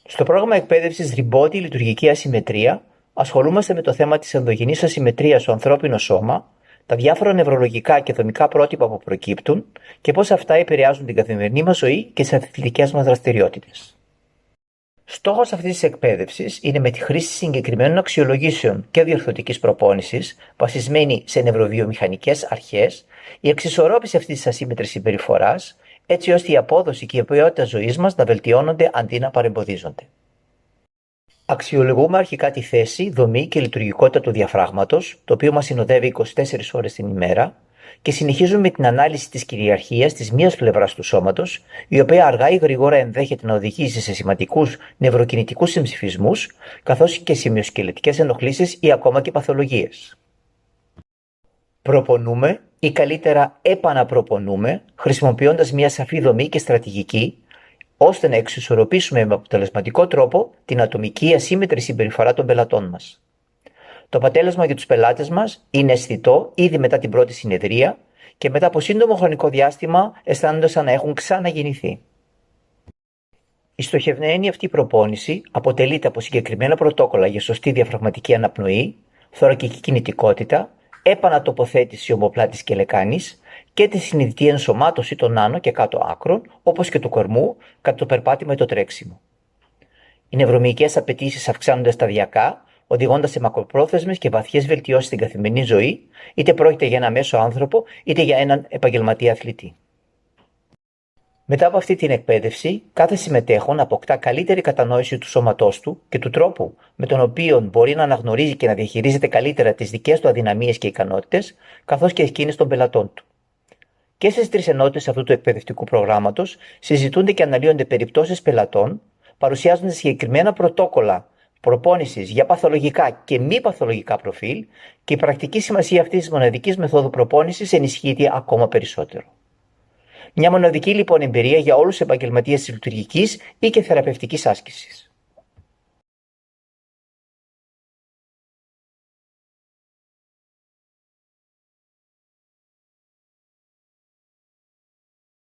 Στο πρόγραμμα εκπαίδευσης Ριμπότη Λειτουργική Ασυμμετρία, ασχολούμαστε με το θέμα της ενδογενής ασυμμετρίας στο ανθρώπινο σώμα, τα διάφορα νευρολογικά και δομικά πρότυπα που προκύπτουν και πώς αυτά επηρεάζουν την καθημερινή μας ζωή και τις αθλητικές μας δραστηριότητες. Στόχος αυτής της εκπαίδευσης είναι με τη χρήση συγκεκριμένων αξιολογήσεων και διορθωτικής προπόνησης, βασισμένη σε νευροβιομηχανικές αρχές, η εξισορρόπηση αυτής της ασύμμετρης συμπεριφοράς, έτσι ώστε η απόδοση και η ποιότητα ζωής μας να βελτιώνονται αντί να παρεμποδίζονται. Αξιολογούμε αρχικά τη θέση, δομή και λειτουργικότητα του διαφράγματος, το οποίο μας συνοδεύει 24 ώρες την ημέρα, και συνεχίζουμε με την ανάλυση της κυριαρχίας της μίας πλευράς του σώματος, η οποία αργά ή γρήγορα ενδέχεται να οδηγήσει σε σημαντικούς νευροκινητικούς συμψηφισμούς, καθώς και σε μυοσκελετικές ενοχλήσεις ή ακόμα και παθολογίες. Προπονούμε ή καλύτερα επαναπροπονούμε, χρησιμοποιώντας μια σαφή δομή και στρατηγική, ώστε να εξισορροπήσουμε με αποτελεσματικό τρόπο την ατομική ασύμμετρη συμπεριφορά των πελατών μας. Το αποτέλεσμα για τους πελάτες μας είναι αισθητό ήδη μετά την πρώτη συνεδρία και μετά από σύντομο χρονικό διάστημα αισθάνονται σαν να έχουν ξαναγεννηθεί. Η στοχευμένη αυτή προπόνηση αποτελείται από συγκεκριμένα πρωτόκολλα για σωστή διαφραγματική αναπνοή, θωρακική κινητικότητα, επανατοποθέτηση ομοπλάτης και λεκάνης και τη συνειδητή ενσωμάτωση των άνω και κάτω άκρων, όπως και του κορμού, κατά το περπάτημα ή το τρέξιμο. Οι νευρομυϊκές απαιτήσεις αυξάνονται σταδιακά, οδηγώντας σε μακροπρόθεσμες και βαθιές βελτιώσεις στην καθημερινή ζωή, είτε πρόκειται για ένα μέσο άνθρωπο, είτε για έναν επαγγελματία αθλητή. Μετά από αυτή την εκπαίδευση, κάθε συμμετέχον αποκτά καλύτερη κατανόηση του σώματός του και του τρόπου με τον οποίο μπορεί να αναγνωρίζει και να διαχειρίζεται καλύτερα τις δικές του αδυναμίες και ικανότητες, καθώς και εκείνες των πελατών του. Και στις τρεις ενότητες αυτού του εκπαιδευτικού προγράμματος συζητούνται και αναλύονται περιπτώσεις πελατών, παρουσιάζονται συγκεκριμένα πρωτόκολλα προπόνησης για παθολογικά και μη παθολογικά προφίλ, και η πρακτική σημασία αυτής της μοναδικής μεθόδου προπόνησης ενισχύεται ακόμα περισσότερο. Μια μοναδική λοιπόν εμπειρία για όλους τους επαγγελματίες της λειτουργικής ή και θεραπευτικής άσκησης.